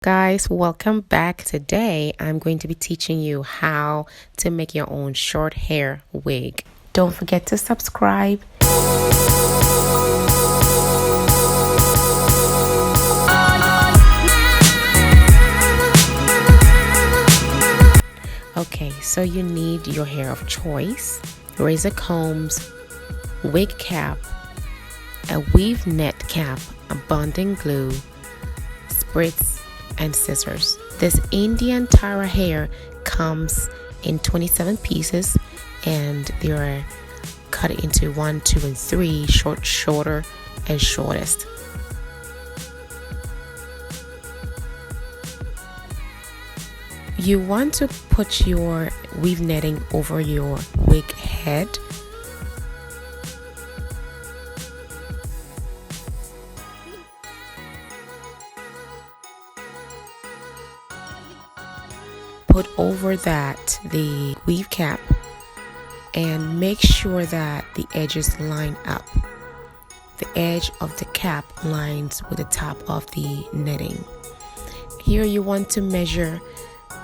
Guys, welcome back. Today I'm going to be teaching you how to make your own short hair wig. Don't forget to subscribe. Okay, so you need your hair of choice, razor combs, wig cap, a weave net cap, a bonding glue, spritz, and scissors. This Indian Tara hair comes in 27 pieces and they are cut into 1, 2, and 3, short, shorter, and shortest. You want to put your weave netting over your wig head. Put over that the weave cap and make sure that the edges line up. The edge of the cap lines with the top of the netting. Here you want to measure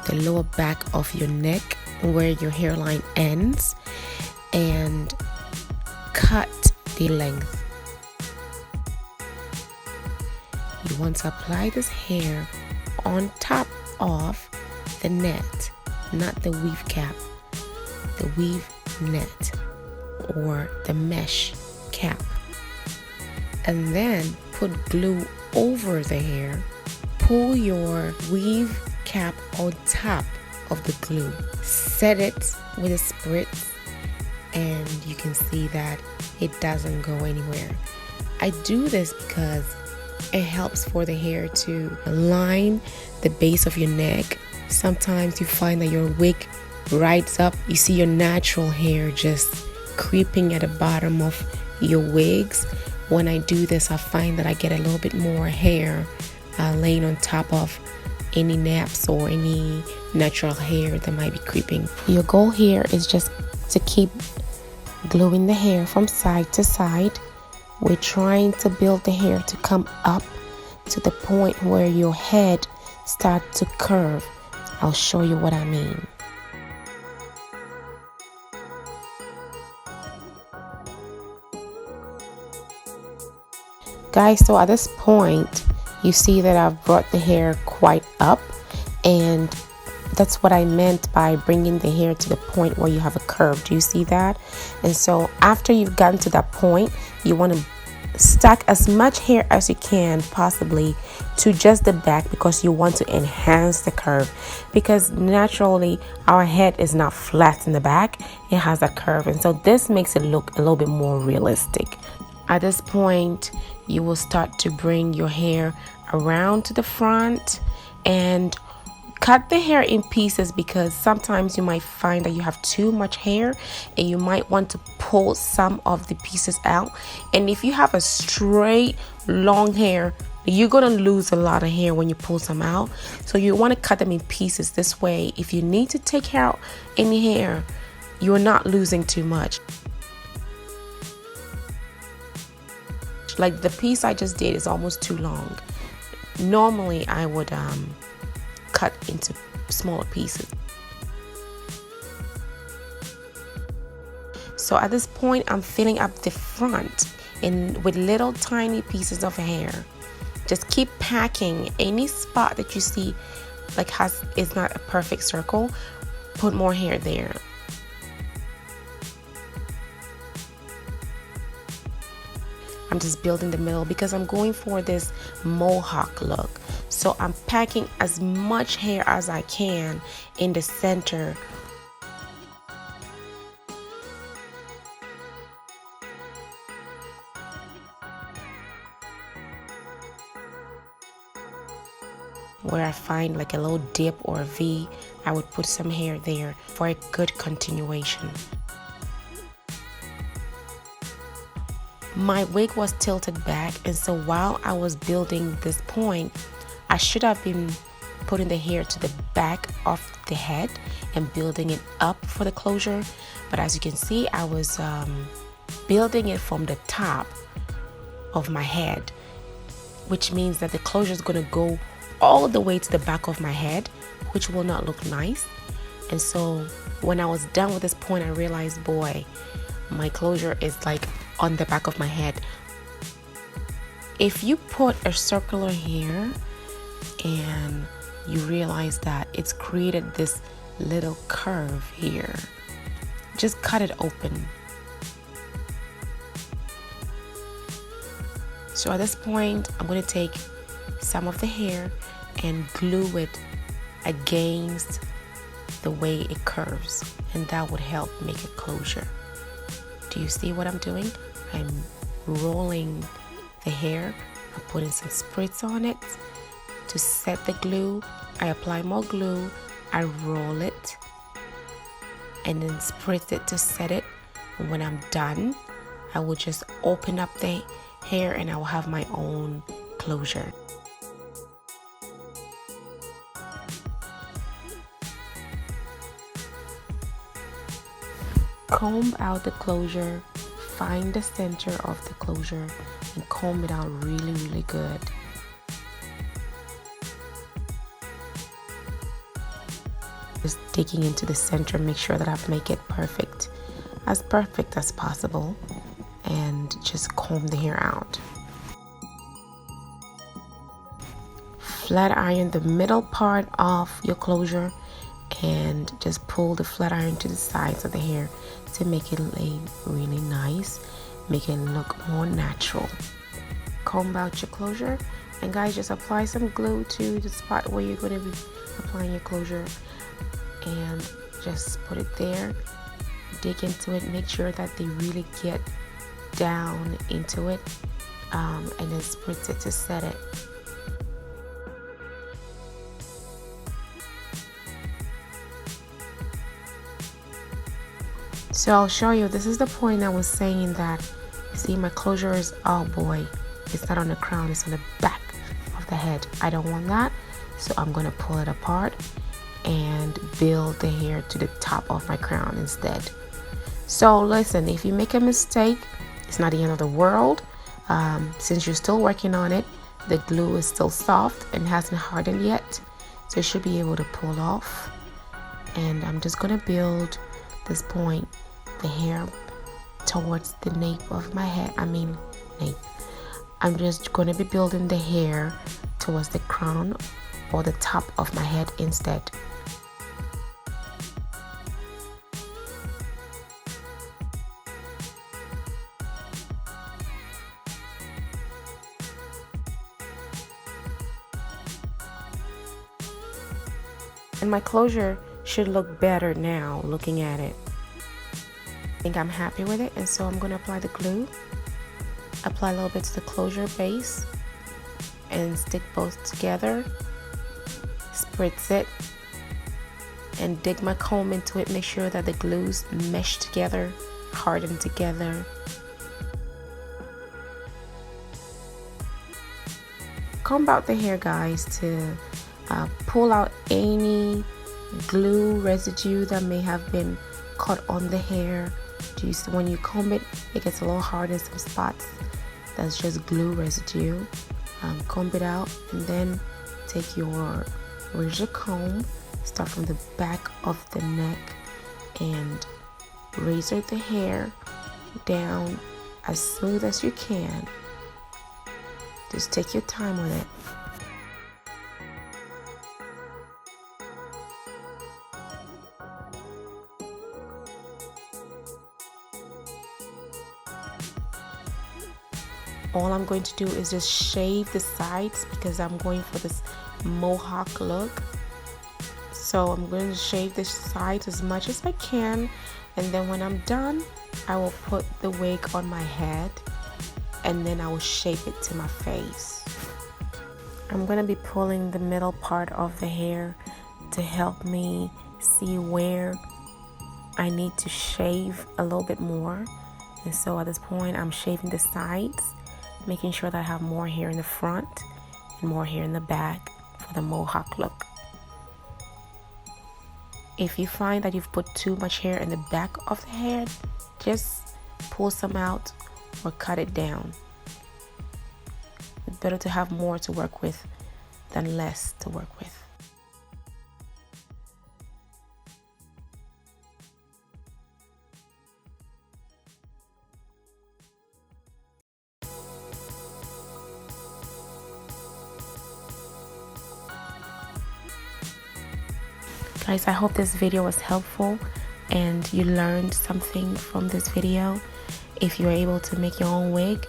the lower back of your neck where your hairline ends and cut the length. You want to apply this hair on top of the net, not the weave cap, the weave net or the mesh cap, and then put glue over the hair. Pull your weave cap on top of the glue, set it with a spritz, and you can see that it doesn't go anywhere. I do this because it helps for the hair to line the base of your neck. Sometimes you find that your wig rides up, you see your natural hair just creeping at the bottom of your wigs. When I do this, I find that I get a little bit more hair laying on top of any naps or any natural hair that might be creeping. Your goal here is just to keep gluing the hair from side to side. We're trying to build the hair to come up to the point where your head starts to curve. I'll show you what I mean. Guys, so at this point, you see that I've brought the hair quite up, and that's what I meant by bringing the hair to the point where you have a curve. Do you see that? And so after you've gotten to that point, you want to stack as much hair as you can possibly to just the back, because you want to enhance the curve, because naturally our head is not flat in the back, it has a curve, and so this makes it look a little bit more realistic. At this point, you will start to bring your hair around to the front and cut the hair in pieces, because sometimes you might find that you have too much hair and you might want to pull some of the pieces out. And if you have a straight long hair, you're gonna lose a lot of hair when you pull some out. So you want to cut them in pieces. This way, if you need to take out any hair, you're not losing too much. Like the piece I just did is almost too long. Normally I would cut into smaller pieces. So at this point, I'm filling up the front with little tiny pieces of hair. Just keep packing. Any spot that you see like is not a perfect circle, put more hair there. I'm just building the middle because I'm going for this Mohawk look. So I'm packing as much hair as I can in the center. Where I find like a little dip or a V, I would put some hair there for a good continuation. My wig was tilted back, and so while I was building this point, I should have been putting the hair to the back of the head and building it up for the closure. But as you can see, I was building it from the top of my head, which means that the closure is going to go all the way to the back of my head, which will not look nice. And so when I was done with this point, I realized, boy, my closure is like on the back of my head. If you put a circular hair and you realize that it's created this little curve here, just cut it open. So at this point, I'm going to take some of the hair and glue it against the way it curves, and that would help make a closure. Do you see what I'm doing? I'm rolling the hair. I'm putting some spritz on it to set the glue. I apply more glue. I roll it and then spritz it to set it. And when I'm done, I will just open up the hair and I will have my own closure. Comb out the closure, find the center of the closure and comb it out really good. Just digging into the center, make sure that I make it perfect as possible, and just comb the hair out. Flat iron the middle part of your closure and just pull the flat iron to the sides of the hair to make it lay really nice, make it look more natural. Comb out your closure, and guys, just apply some glue to the spot where you're going to be applying your closure and just put it there. Dig into it, make sure that they really get down into it, and then spritz it to set it. So I'll show you, this is the point I was saying that, see, my closure is, oh boy, it's not on the crown, it's on the back of the head. I don't want that, so I'm going to pull it apart and build the hair to the top of my crown instead. So listen, if you make a mistake, it's not the end of the world. Since you're still working on it, the glue is still soft and hasn't hardened yet, so you should be able to pull off. And I'm just going to build this point, the hair towards the nape of my head. I'm just going to be building the hair towards the crown or the top of my head instead. And my closure should look better now looking at it. I think I'm happy with it, and so I'm going to apply the glue. Apply a little bit to the closure base and stick both together. Spritz it and dig my comb into it. Make sure that the glues mesh together, harden together. Comb out the hair, guys, to pull out any glue residue that may have been caught on the hair. When you comb it, it gets a little hard in some spots. That's just glue residue. Comb it out, and then take your razor comb, start from the back of the neck and razor the hair down as smooth as you can. Just take your time with it. All I'm going to do is just shave the sides because I'm going for this mohawk look. So I'm going to shave the sides as much as I can, and then when I'm done, I will put the wig on my head and then I will shape it to my face. I'm going to be pulling the middle part of the hair to help me see where I need to shave a little bit more. And so at this point, I'm shaving the sides, making sure that I have more hair in the front and more hair in the back for the mohawk look. If you find that you've put too much hair in the back of the head, just pull some out or cut it down. It's better to have more to work with than less to work with. Guys, I hope this video was helpful and you learned something from this video. If you're able to make your own wig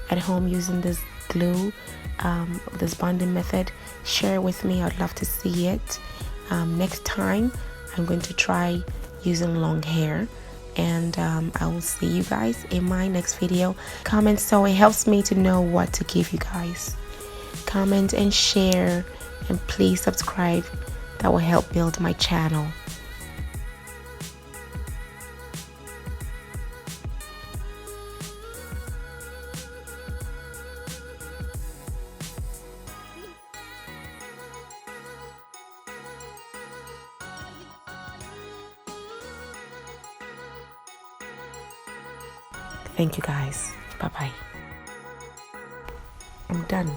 at home using this glue, this bonding method, share with me. I'd love to see it. Next time I'm going to try using long hair, and I will see you guys in my next video. Comment so it helps me to know what to give you guys. Comment and share, and please subscribe. That will help build my channel. Thank you guys. Bye-bye. I'm done.